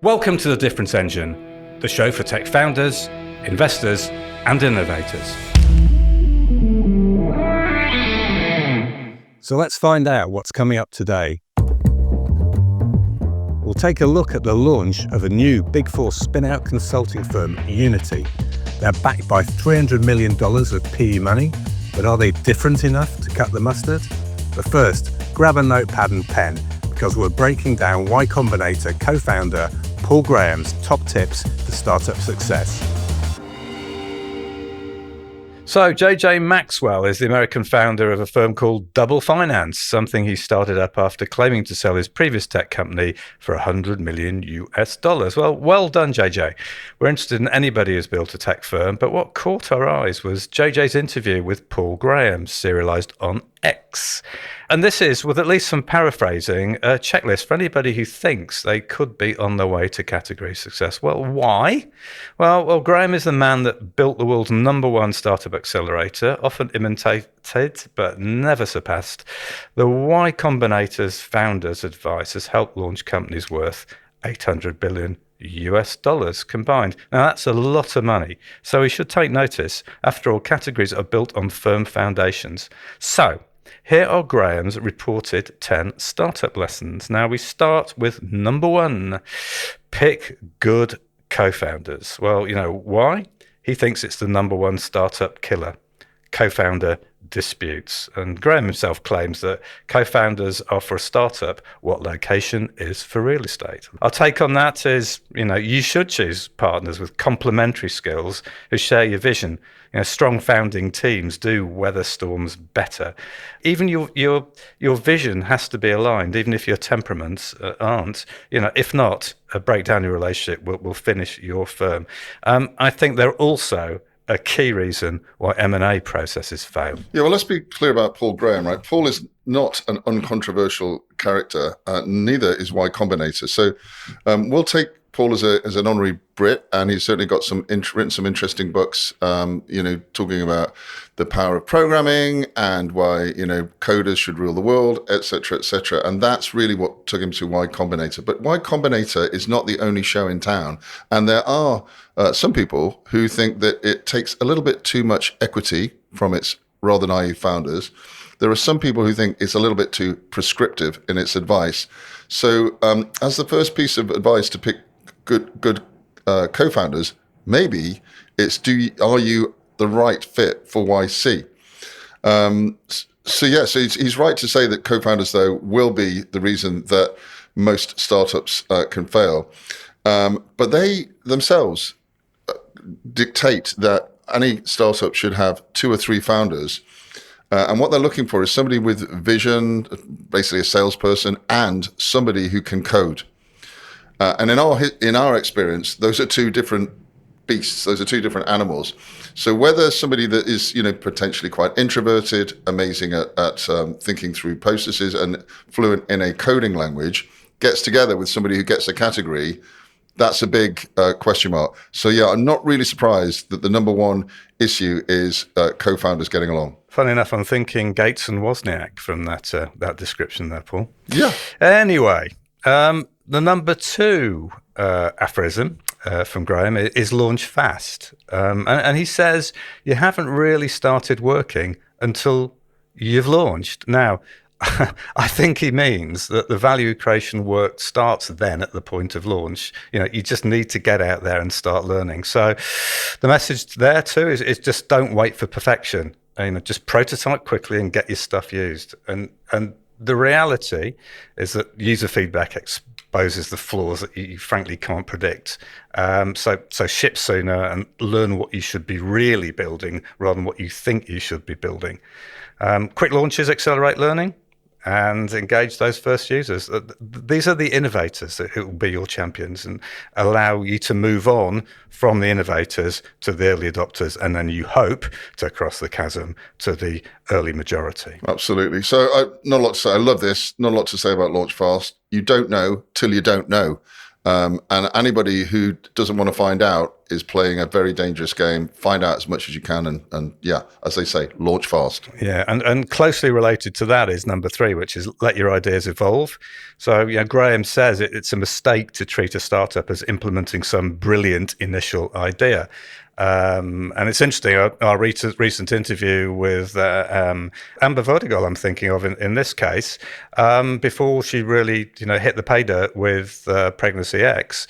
Welcome to The Difference Engine, the show for tech founders, investors, and innovators. So let's find out what's coming up today. We'll take a look at the launch of a new Big Four spin-out consulting firm, Unity. They're backed by $300 million of PE money, but are they different enough to cut the mustard? But first, grab a notepad and pen, because we're breaking down Y Combinator co-founder Paul Graham's top tips for startup success. So JJ Maxwell is the American founder of a firm called Double Finance, something he started up after claiming to sell his previous tech company for $100 million US. Well done, JJ. We're interested in anybody who's built a tech firm, but what caught our eyes was JJ's interview with Paul Graham, serialized on X. And this is, with at least some paraphrasing, a checklist for anybody who thinks they could be on their way to category success. Well, why? Well, Graham is the man that built the world's #1 startup accelerator, often imitated but never surpassed. The Y Combinator's founder's advice has helped launch companies worth $800 billion US combined. Now, that's a lot of money, so we should take notice. After all, categories are built on firm foundations. So, here are Graham's reported 10 startup lessons. Now, we start with number 1. Pick good co-founders. Well, you know why? He thinks it's the #1 startup killer. Co-founder disputes. And Graham himself claims that co-founders are for a startup what location is for real estate. Our take on that is, you should choose partners with complementary skills who share your vision. Strong founding teams do weather storms better. Even your vision has to be aligned, even if your temperaments aren't. If not, a breakdown in your relationship will finish your firm. I think they're also a key reason why M&A processes fail. Yeah, well, let's be clear about Paul Graham, right? Paul is not an uncontroversial character, neither is Y Combinator. So we'll take Paul as an honorary Brit, and he's certainly got written some interesting books, talking about the power of programming and why, coders should rule the world, et cetera, et cetera. And that's really what took him to Y Combinator. But Y Combinator is not the only show in town. And there are some people who think that it takes a little bit too much equity from its rather naive founders. There are some people who think it's a little bit too prescriptive in its advice. So as the first piece of advice to pick good co-founders, maybe it's are you the right fit for YC? So he's right to say that co-founders, though, will be the reason that most startups can fail. But they themselves dictate that any startup should have 2 or 3 founders. And what they're looking for is somebody with vision, basically a salesperson, and somebody who can code. And in our experience, those are 2 different beasts. Those are 2 different animals. So whether somebody that is, potentially quite introverted, amazing at thinking through processes and fluent in a coding language, gets together with somebody who gets a category, that's a big question mark. So yeah, I'm not really surprised that the #1 issue is co-founders getting along. Funny enough, I'm thinking Gates and Wozniak from that description there, Paul. Yeah. Anyway, the number 2 aphorism from Graham is launch fast. And he says you haven't really started working until you've launched. Now, I think he means that the value creation work starts then at the point of launch. You just need to get out there and start learning. So the message there too is just don't wait for perfection. Just prototype quickly and get your stuff used. And the reality is that user feedback exposes the flaws that you frankly can't predict. So ship sooner and learn what you should be really building rather than what you think you should be building. Quick launches accelerate learning and engage those first users. These are the innovators who will be your champions and allow you to move on from the innovators to the early adopters, and then you hope to cross the chasm to the early majority. Absolutely. So not a lot to say. I love this. Not a lot to say about launch fast. You don't know till you don't know. And anybody who doesn't want to find out is playing a very dangerous game. Find out as much as you can, and yeah, as they say, launch fast. Yeah, and closely related to that is number 3, which is let your ideas evolve. So, Graham says it's a mistake to treat a startup as implementing some brilliant initial idea. And it's interesting, our recent interview with Amber Vortigol, I'm thinking of in this case, before she really hit the pay dirt with Pregnancy X,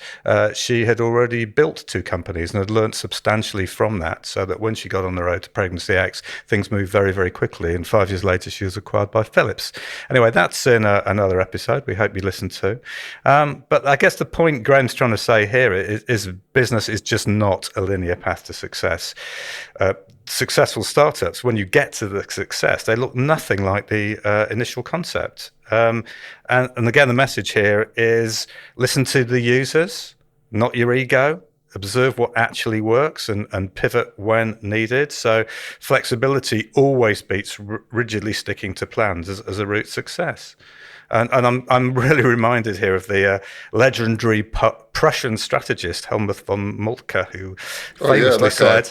she had already built 2 companies and had learned substantially from that, so that when she got on the road to Pregnancy X, things moved very, very quickly, and 5 years later she was acquired by Philips. Anyway, that's in another episode we hope you listen to. But I guess the point Graham's trying to say here is business is just not a linear path to success. Successful startups, when you get to the success, they look nothing like the initial concept. And again, the message here is listen to the users, not your ego. Observe what actually works and pivot when needed. So flexibility always beats rigidly sticking to plans as a route to success. And I'm really reminded here of the legendary Prussian strategist Helmuth von Moltke, who famously said,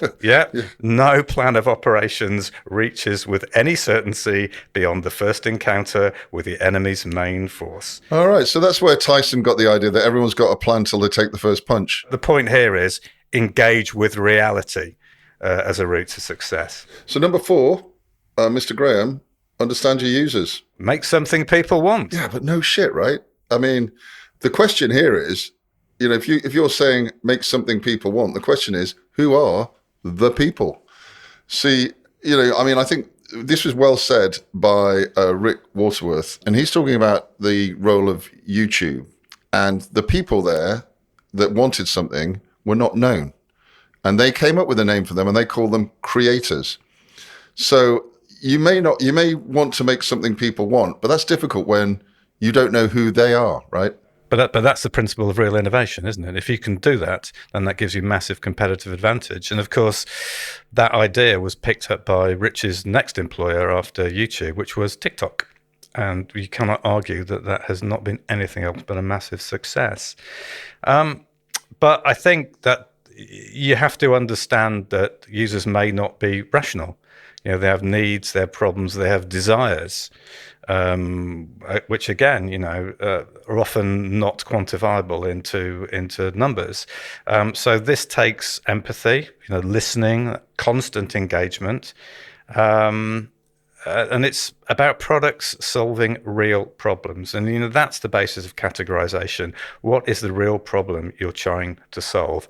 no plan of operations reaches with any certainty beyond the first encounter with the enemy's main force. All right, so that's where Tyson got the idea that everyone's got a plan till they take the first punch. The point here is engage with reality as a route to success. So number 4, Mr. Graham, understand your users. Make something people want. Yeah, but no shit, right? I mean, the question here is, if you're saying make something people want, the question is, who are the people? See, I think this was well said by Rick Waterworth, and he's talking about the role of YouTube, and the people there that wanted something were not known, and they came up with a name for them, and they call them creators. So you may want to make something people want, but that's difficult when you don't know who they are, right? But that's the principle of real innovation, isn't it? If you can do that, then that gives you massive competitive advantage. And of course, that idea was picked up by Rich's next employer after YouTube, which was TikTok. And you cannot argue that has not been anything else but a massive success. But I think that you have to understand that users may not be rational. They have needs, they have problems, they have desires, which again, are often not quantifiable into numbers. So this takes empathy, listening, constant engagement, and it's about products solving real problems. And that's the basis of categorization. What is the real problem you're trying to solve?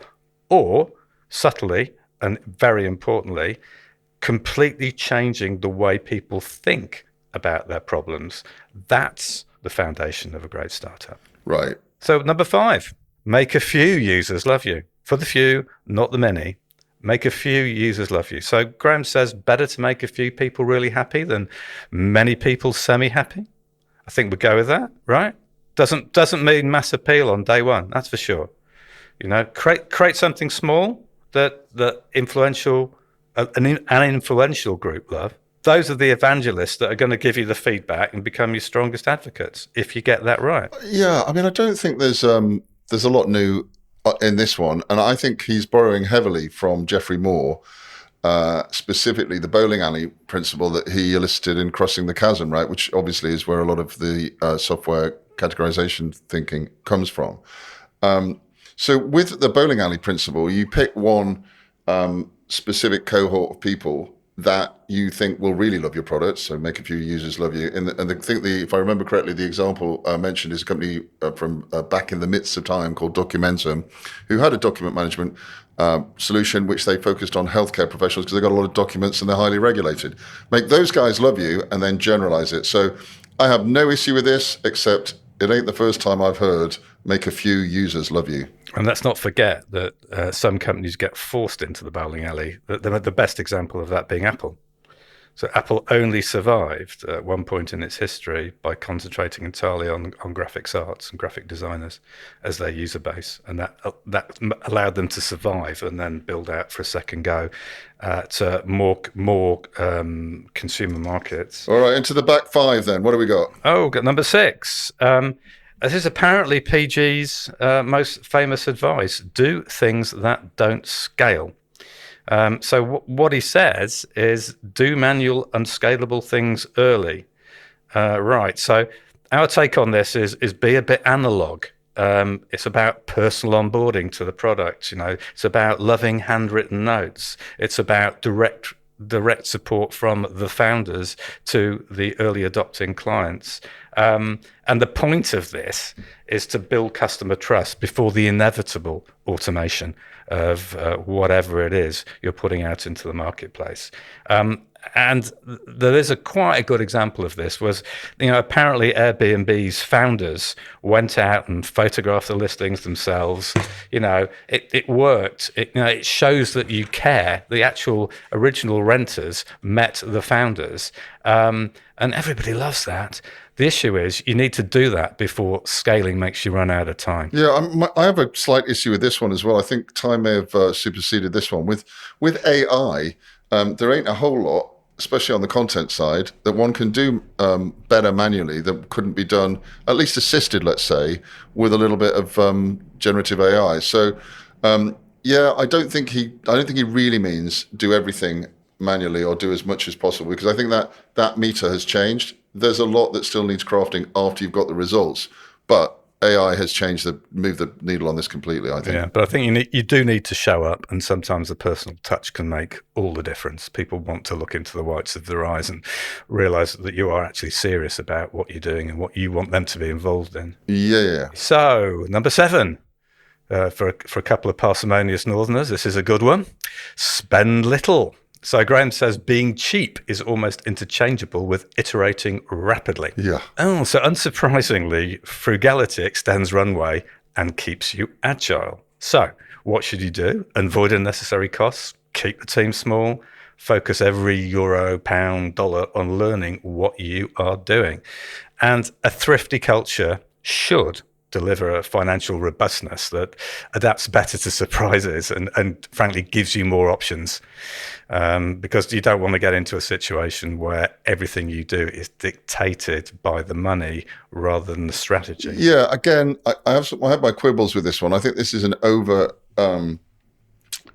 Or subtly and very importantly, completely changing the way people think about their problems. That's the foundation of a great startup. Right. So number 5, make a few users love you. For the few, not the many. Make a few users love you. So Graham says better to make a few people really happy than many people semi-happy. I think we'd go with that, right? Doesn't mean mass appeal on day one, that's for sure. Create something small that influential an influential group love. Those are the evangelists that are going to give you the feedback and become your strongest advocates if you get that right. Yeah, I mean, I don't think there's a lot new in this one, and I think he's borrowing heavily from Geoffrey Moore, specifically the bowling alley principle that he elicited in Crossing the Chasm, right? Which obviously is where a lot of the software categorization thinking comes from. So with the bowling alley principle, you pick one specific cohort of people that you think will really love your products, so make a few users love you. And I think if I remember correctly, the example mentioned is a company from back in the midst of time called Documentum, who had a document management solution which they focused on healthcare professionals because they got a lot of documents and they're highly regulated. Make those guys love you and then generalize it. So I have no issue with this, except it ain't the first time I've heard make a few users love you. And let's not forget that some companies get forced into the bowling alley. The best example of that being Apple. So Apple only survived at one point in its history by concentrating entirely on graphics arts and graphic designers as their user base. And that allowed them to survive and then build out for a second go to more consumer markets. All right, into the back 5 then. What do we got? Got number 6. This is apparently PG's most famous advice: do things that don't scale. So what he says is do manual, unscalable things early. Right. So our take on this is be a bit analog. It's about personal onboarding to the product. It's about loving handwritten notes. It's about direct support from the founders to the early adopting clients. And the point of this is to build customer trust before the inevitable automation of whatever it is you're putting out into the marketplace. And there is quite a good example of this was, apparently Airbnb's founders went out and photographed the listings themselves. It worked. It shows that you care. The actual original renters met the founders. And everybody loves that. The issue is you need to do that before scaling makes you run out of time. Yeah, I have a slight issue with this one as well. I think time may have superseded this one. With AI, there ain't a whole lot, especially on the content side, that one can do better manually that couldn't be done, at least assisted, let's say, with a little bit of generative AI. So, I don't think he really means do everything manually or do as much as possible, because I think that meter has changed. There's a lot that still needs crafting after you've got the results, but AI has moved the needle on this completely, I think. Yeah, but I think you do need to show up, and sometimes the personal touch can make all the difference. People want to look into the whites of their eyes and realize that you are actually serious about what you're doing and what you want them to be involved in. Yeah. So, number 7, for a couple of parsimonious northerners, this is a good one. Spend little. So Graham says being cheap is almost interchangeable with iterating rapidly. Yeah. Oh, so unsurprisingly, frugality extends runway and keeps you agile. So what should you do? Avoid unnecessary costs, keep the team small, focus every euro, pound, dollar on learning what you are doing. And a thrifty culture should deliver a financial robustness that adapts better to surprises and frankly gives you more options, because you don't want to get into a situation where everything you do is dictated by the money rather than the strategy. Yeah, again, I have my quibbles with this one. I think this is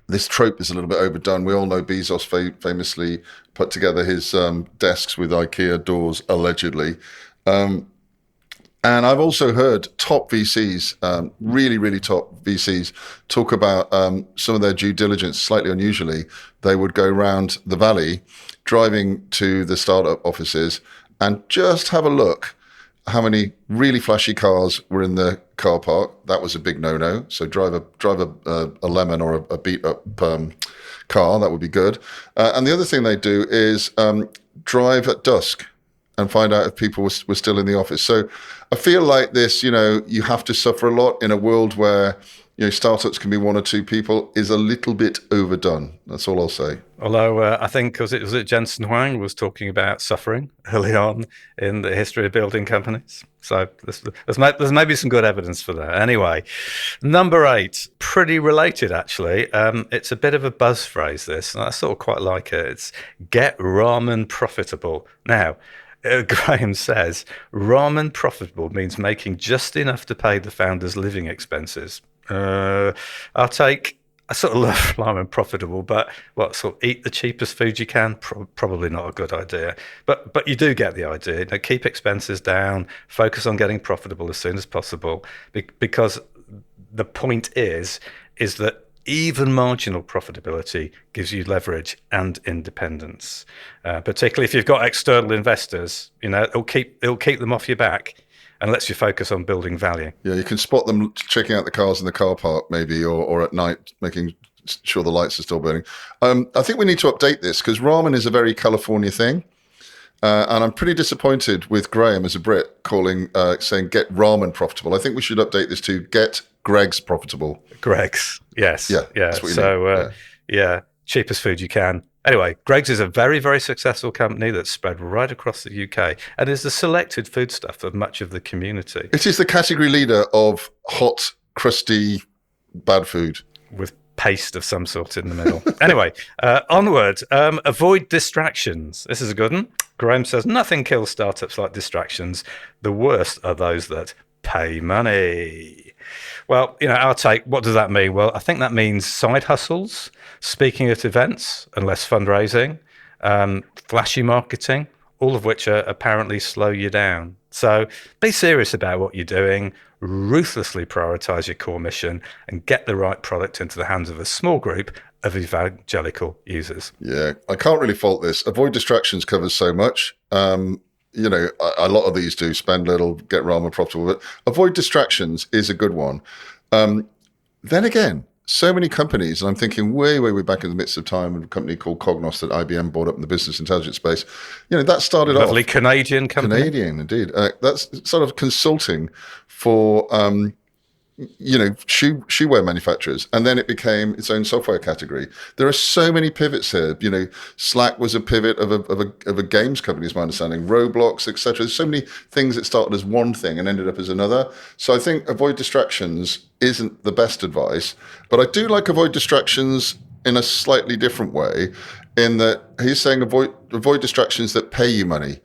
this trope is a little bit overdone. We all know Bezos famously put together his desks with IKEA doors, allegedly. And I've also heard top VCs, really, really top VCs, talk about some of their due diligence. Slightly unusually, they would go around the valley, driving to the startup offices, and just have a look how many really flashy cars were in the car park. That was a big no-no. So drive a lemon or a beat-up car. That would be good. And the other thing they do is drive at dusk and find out if people were still in the office. So I feel like this, you have to suffer a lot in a world where, startups can be 1 or 2 people, is a little bit overdone. That's all I'll say. Although I think, was it Jensen Huang was talking about suffering early on in the history of building companies? So there's maybe some good evidence for that. Anyway, number 8, pretty related actually. It's a bit of a buzz phrase, this, and I sort of quite like it. It's get ramen profitable. Now, Graham says ramen profitable means making just enough to pay the founder's living expenses. I sort of love ramen profitable, but eat the cheapest food you can? Probably not a good idea. But you do get the idea. Keep expenses down, focus on getting profitable as soon as possible, because the point is that even marginal profitability gives you leverage and independence, particularly if you've got external investors. It'll keep them off your back and lets you focus on building value. Yeah, you can spot them checking out the cars in the car park maybe, or at night making sure the lights are still burning. I think we need to update this because ramen is a very California thing. And I'm pretty disappointed with Graham as a Brit saying get ramen profitable. I think we should update this to get Greg's profitable. Greg's, yes. Yeah. So, cheapest food you can. Anyway, Greg's is a very, very successful company that's spread right across the UK and is the selected foodstuff of much of the community. It is the category leader of hot, crusty, bad food. With paste of some sort in the middle. Anyway, onward. Avoid distractions. This is a good one. Graham says nothing kills startups like distractions. The worst are those that pay money. Well, our take, what does that mean? Well, I think that means side hustles, speaking at events and less fundraising, flashy marketing, all of which apparently slow you down. So be serious about what you're doing, ruthlessly prioritize your core mission, and get the right product into the hands of a small group of evangelical users. Yeah, I can't really fault this. Avoid distractions covers so much. A lot of these do spend little, get rather profitable, but avoid distractions is a good one. Then again, so many companies, and I'm thinking way back in the midst of time, a company called Cognos that IBM bought up in the business intelligence space. That started off. Lovely Canadian company. Canadian, indeed. That's sort of consulting for, shoewear manufacturers. And then it became its own software category. There are so many pivots here. Slack was a pivot of a games company, is my understanding, Roblox, etc. There's so many things that started as one thing and ended up as another. So I think avoid distractions isn't the best advice, but I do like avoid distractions in a slightly different way, in that he's saying avoid distractions that pay you money.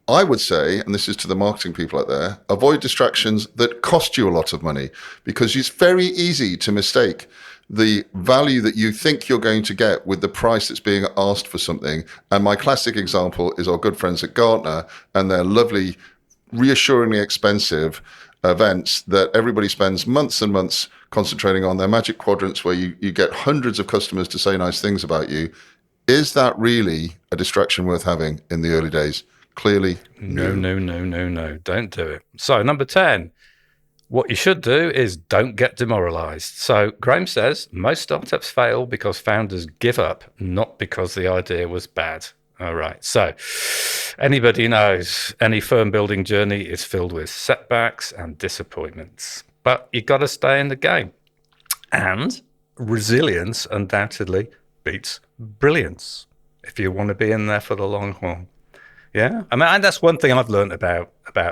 I would say, and this is to the marketing people out there, avoid distractions that cost you a lot of money, because it's very easy to mistake the value that you think you're going to get with the price that's being asked for something. And my classic example is our good friends at Gartner and their lovely, reassuringly expensive events that everybody spends months and months concentrating on, their magic quadrants where you get hundreds of customers to say nice things about you. Is that really a distraction worth having in the early days? Clearly, no. Don't do it. So, number 10, what you should do is don't get demoralized. So, Graham says most startups fail because founders give up, not because the idea was bad. All right. So, anybody knows any firm building journey is filled with setbacks and disappointments, but you've got to stay in the game. And resilience undoubtedly beats brilliance if you want to be in there for the long haul. Yeah, I mean, and that's one thing I've learned about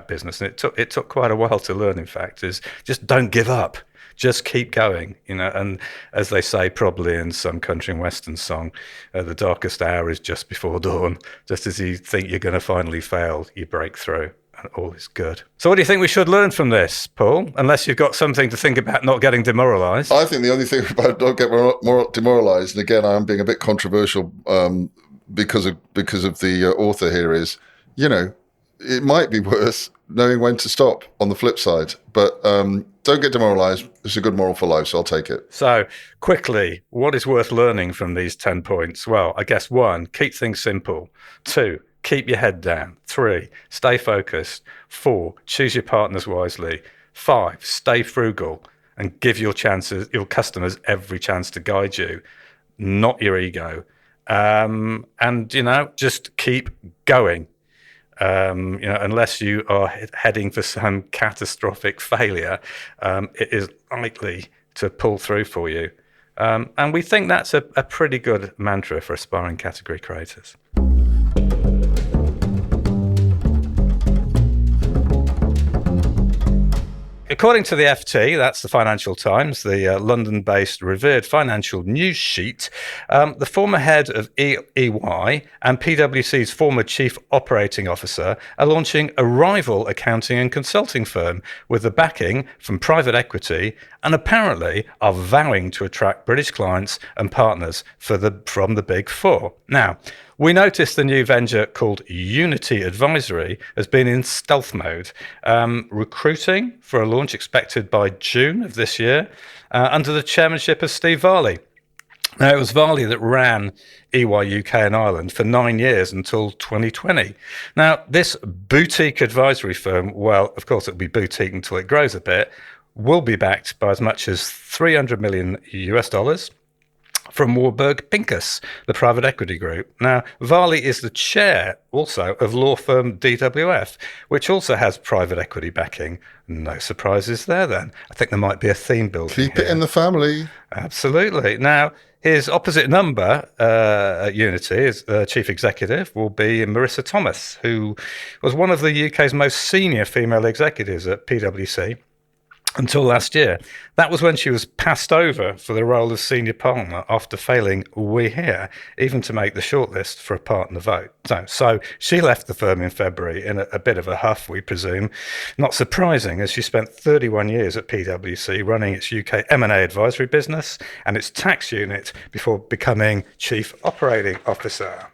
business, and it took quite a while to learn. In fact, is just don't give up, just keep going. And as they say, probably in some country and western song, the darkest hour is just before dawn. Just as you think you're going to finally fail, you break through, and all is good. So, what do you think we should learn from this, Paul? Unless you've got something to think about not getting demoralised. I think the only thing about don't get more demoralised, and again, I'm being a bit controversial. Because of the author here is, it might be worth knowing when to stop on the flip side, but don't get demoralized. It's a good moral for life, so I'll take it. So quickly, what is worth learning from these 10 points? Well, I guess 1, keep things simple. 2, keep your head down. 3, stay focused. 4, choose your partners wisely. 5, stay frugal and give your customers every chance to guide you, not your ego. And just keep going. Unless you are heading for some catastrophic failure, it is likely to pull through for you. And we think that's a pretty good mantra for aspiring category creators. According to the FT, that's the Financial Times, the London-based revered financial news sheet, the former head of EY and PwC's former chief operating officer are launching a rival accounting and consulting firm with the backing from private equity, and apparently are vowing to attract British clients and partners from the Big Four. Now, we noticed the new venture called Unity Advisory has been in stealth mode, recruiting for a launch expected by June of this year under the chairmanship of Steve Varley. Now, it was Varley that ran EY UK and Ireland for 9 years until 2020. Now, this boutique advisory firm, well, of course, it'll be boutique until it grows a bit, will be backed by as much as $300 million from Warburg Pincus, the private equity group. Now, Varley is the chair also of law firm DWF, which also has private equity backing. No surprises there then. I think there might be a theme building. Keep it in the family. Absolutely. Now, his opposite number at Unity, his chief executive, will be Marissa Thomas, who was one of the UK's most senior female executives at PwC. until last year. That was when she was passed over for the role of senior partner after failing, we hear, even to make the shortlist for a partner vote. So she left the firm in February in a bit of a huff, we presume. Not surprising, as she spent 31 years at PwC running its UK M&A advisory business and its tax unit before becoming Chief Operating Officer.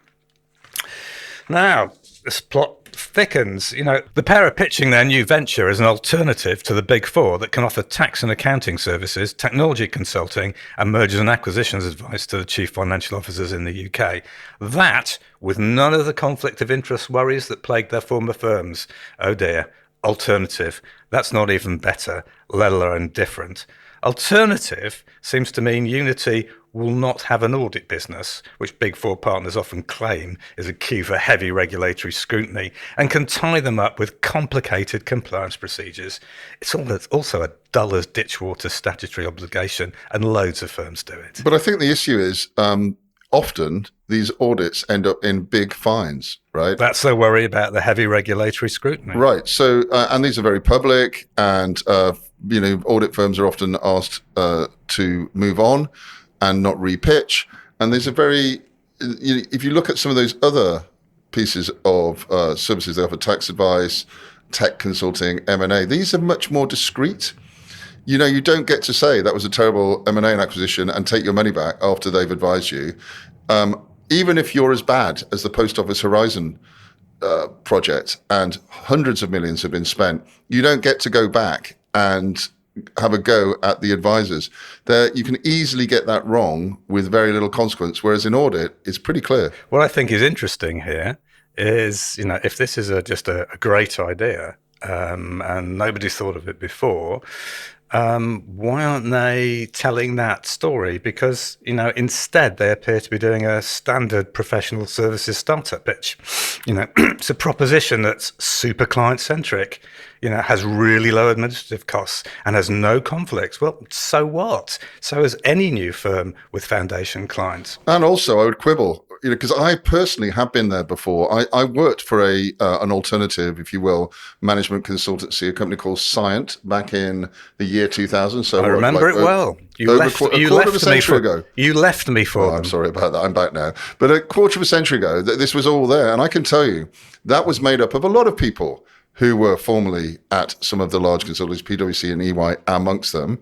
Now, this plot thickens. The pair are pitching their new venture as an alternative to the Big Four that can offer tax and accounting services, technology consulting, and mergers and acquisitions advice to the chief financial officers in the UK. That, with none of the conflict of interest worries that plagued their former firms. Oh dear, alternative. That's not even better, let alone different. Alternative seems to mean Unity will not have an audit business, which Big Four partners often claim is a key for heavy regulatory scrutiny, and can tie them up with complicated compliance procedures. It's also a dull as ditchwater statutory obligation, and loads of firms do it. But I think the issue is often these audits end up in big fines, right? That's the worry about the heavy regulatory scrutiny. Right. So, and these are very public, and audit firms are often asked to move on and not repitch. And there's if you look at some of those other pieces of services, they offer tax advice, tech consulting, M&A. These are much more discreet. You don't get to say that was a terrible M&A and acquisition and take your money back after they've advised you. Even if you're as bad as the Post Office Horizon project and hundreds of millions have been spent, you don't get to go back and have a go at the advisors. You can easily get that wrong with very little consequence, whereas in audit, it's pretty clear. What I think is interesting here is, if this is just a great idea and nobody's thought of it before, why aren't they telling that story? Because, instead they appear to be doing a standard professional services startup pitch. It's a proposition that's super client-centric, has really low administrative costs and has no conflicts. Well, so what? So has any new firm with foundation clients. And also I would quibble, because I personally have been there before. I worked for an alternative, if you will, management consultancy, a company called Scient back in the year 2000. So I remember it well. You left me for them. I'm sorry about that. I'm back now. But a quarter of a century ago, this was all there. And I can tell you, that was made up of a lot of people who were formerly at some of the large consultants, PwC and EY amongst them.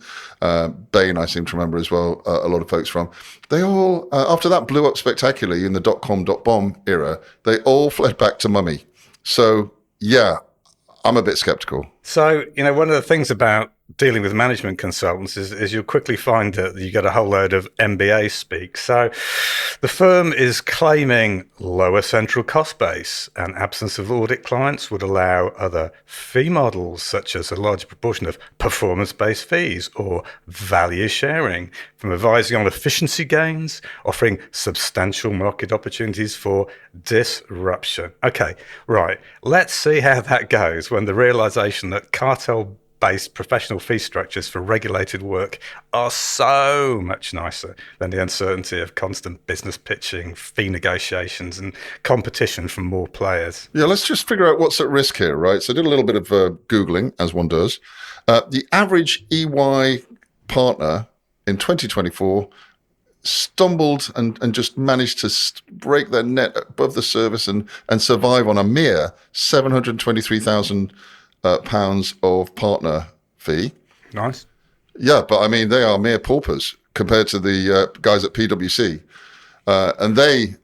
Bain, I seem to remember as well, a lot of folks from. They all, after that blew up spectacularly in the .com.bomb era, they all fled back to mummy. So, yeah, I'm a bit skeptical. So, one of the things about dealing with management consultants is you'll quickly find that you get a whole load of MBA speak. So the firm is claiming lower central cost base and absence of audit clients would allow other fee models, such as a larger proportion of performance-based fees or value sharing, from advising on efficiency gains, offering substantial market opportunities for disruption. Okay, right. Let's see how that goes when the realization that cartel-based professional fee structures for regulated work are so much nicer than the uncertainty of constant business pitching, fee negotiations, and competition from more players. Yeah, let's just figure out what's at risk here, right? So I did a little bit of Googling, as one does. The average EY partner in 2024 stumbled and just managed to break their net above the surface and survive on a mere £723,000 pounds of partner fee. Nice. Yeah, but I mean, they are mere paupers compared to the guys at PwC. And they,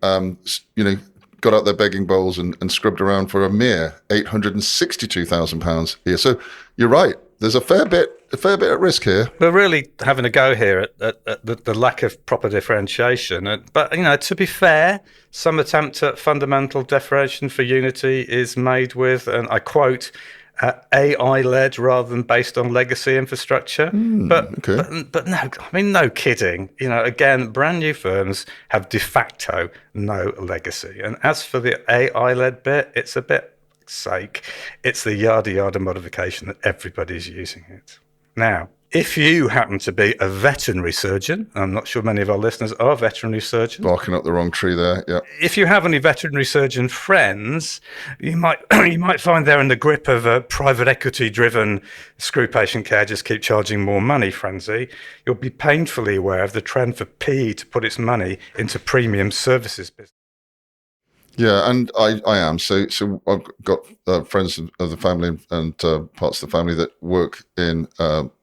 got out their begging bowls and scrubbed around for a mere £862,000 a year. So you're right. There's a fair bit at risk here. We're really having a go here at the lack of proper differentiation. But, to be fair, some attempt at fundamental differentiation for Unity is made with, and I quote, AI-led rather than based on legacy infrastructure. But no, I mean, no kidding. Again, brand new firms have de facto no legacy. And as for the AI-led bit, it's a bit sake. It's the yada yada modification that everybody's using it. Now, If you happen to be a veterinary surgeon, I'm not sure many of our listeners are veterinary surgeons. Barking up the wrong tree there. Yeah. If you have any veterinary surgeon friends, you might you might find they're in the grip of a private equity-driven screw patient care, just keep charging more money frenzy. You'll be painfully aware of the trend for PE to put its money into premium services business. Yeah, and I am. So I've got friends of the family and parts of the family that work in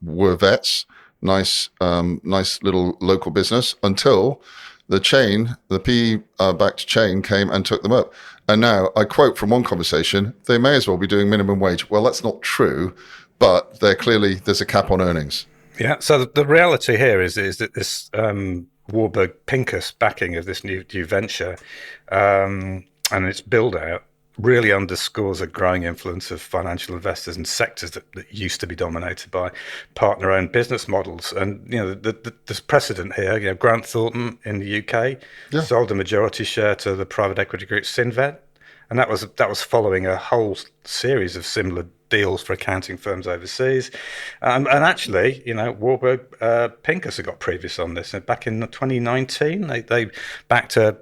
were vets. Nice little local business until the chain, the PE-backed chain came and took them up. And now I quote from one conversation, they may as well be doing minimum wage. Well, that's not true, but there's a cap on earnings. Yeah, so the reality here is that this Warburg Pincus backing of this new venture and its build out really underscores a growing influence of financial investors in sectors that used to be dominated by partner-owned business models. And there's precedent here. Grant Thornton in the UK sold a majority share to the private equity group Cinvet, and that was following a whole series of similar deals for accounting firms overseas. And actually, Warburg Pincus had got previous on this. Back in 2019, they backed a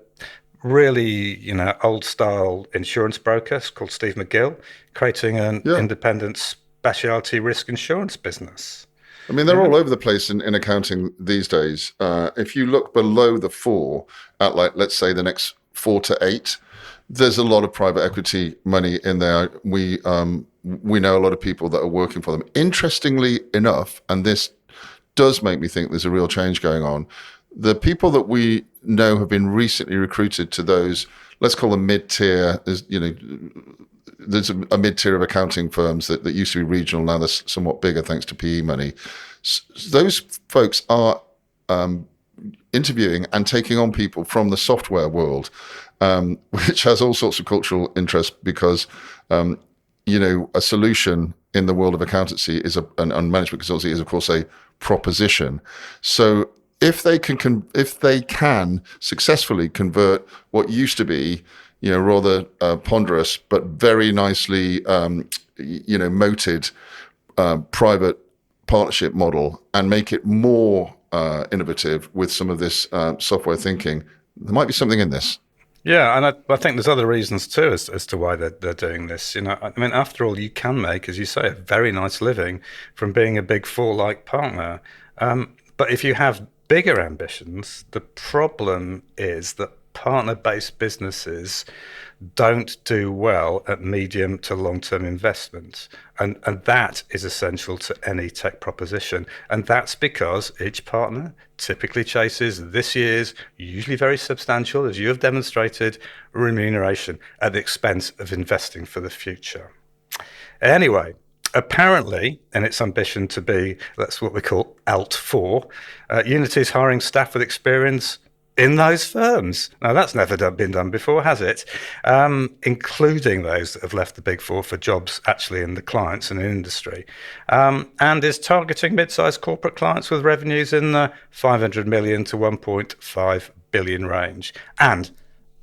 really, old style insurance broker called Steve McGill, creating an independent specialty risk insurance business. I mean, they're all over the place in accounting these days. If you look below the 4 at let's say the next 4 to 8, there's a lot of private equity money in there. We know a lot of people that are working for them. Interestingly enough, and this does make me think there's a real change going on, the people that we know have been recently recruited to those, let's call them mid-tier, there's a mid-tier of accounting firms that used to be regional, now they're somewhat bigger thanks to PE money. Those folks are interviewing and taking on people from the software world, which has all sorts of cultural interest because, a solution in the world of accountancy and management consultancy is, of course, a proposition. So if they can successfully convert what used to be, rather ponderous but very nicely, moated private partnership model and make it more innovative with some of this software thinking, there might be something in this. Yeah, and I think there's other reasons too as to why they're doing this. After all, you can make, as you say, a very nice living from being a Big Four-like partner. But if you have bigger ambitions, the problem is that partner-based businesses don't do well at medium to long-term investments. And that is essential to any tech proposition. And that's because each partner typically chases this year's, usually very substantial, as you have demonstrated, remuneration at the expense of investing for the future. Anyway, apparently, in its ambition to be, that's what we call Alt 4, Unity is hiring staff with experience in those firms. Now, that's never been done before, has it? Including those that have left the Big Four for jobs actually in the clients and in industry. And is targeting mid-sized corporate clients with revenues in the 500 million to 1.5 billion range. And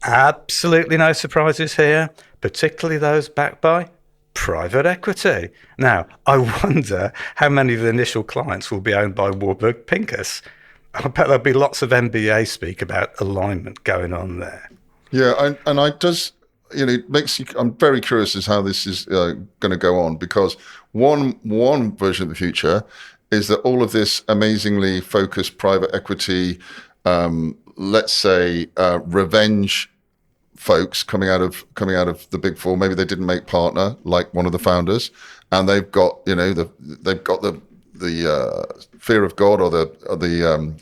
absolutely no surprises here, particularly those backed by private equity. Now, I wonder how many of the initial clients will be owned by Warburg Pincus. I bet there'll be lots of MBA speak about alignment going on there. Yeah, and I does, it makes you, I'm very curious as how this is going to go on, because one version of the future is that all of this amazingly focused private equity, let's say revenge folks coming out of the Big Four, maybe they didn't make partner like one of the founders, and they've got the fear of God or the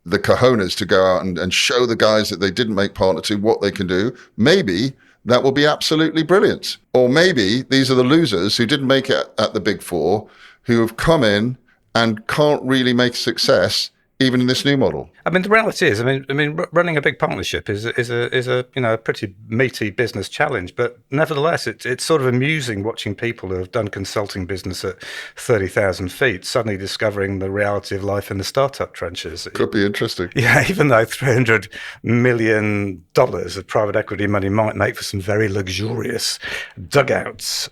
cojones to go out and show the guys that they didn't make partner to what they can do. Maybe that will be absolutely brilliant. Or maybe these are the losers who didn't make it at the Big Four, who have come in and can't really make success even in this new model? I mean, the reality is, running a big partnership is a pretty meaty business challenge. But nevertheless, it's sort of amusing watching people who have done consulting business at 30,000 feet suddenly discovering the reality of life in the startup trenches. Could be interesting. Yeah, even though $300 million of private equity money might make for some very luxurious dugouts.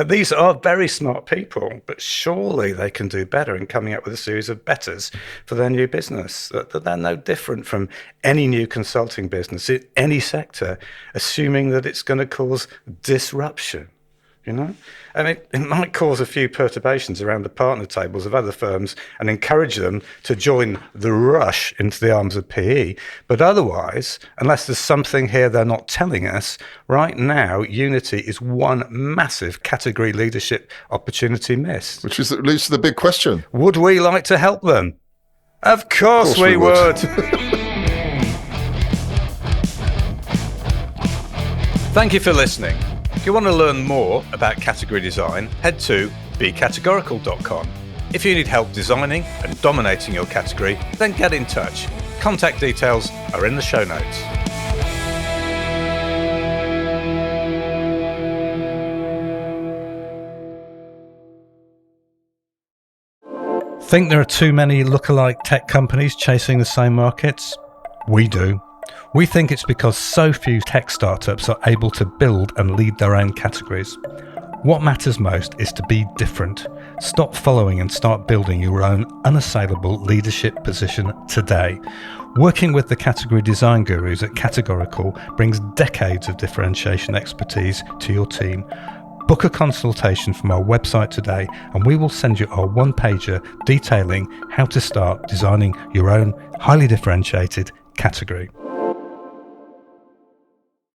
These are very smart people, but surely they can do better in coming up with a series of betters for their new business. That they're no different from any new consulting business in any sector, assuming that it's going to cause disruption. It might cause a few perturbations around the partner tables of other firms and encourage them to join the rush into the arms of PE. But otherwise, unless there's something here they're not telling us, right now, Unity is one massive category leadership opportunity missed. Which leads to the big question. Would we like to help them? Of course we would. Thank you for listening. If you want to learn more about category design, head to becategorical.com. If you need help designing and dominating your category, then get in touch. Contact details are in the show notes. Think there are too many lookalike tech companies chasing the same markets? We do. We think it's because so few tech startups are able to build and lead their own categories. What matters most is to be different. Stop following and start building your own unassailable leadership position today. Working with the category design gurus at Categorical brings decades of differentiation expertise to your team. Book a consultation from our website today and we will send you our one-pager detailing how to start designing your own highly differentiated category.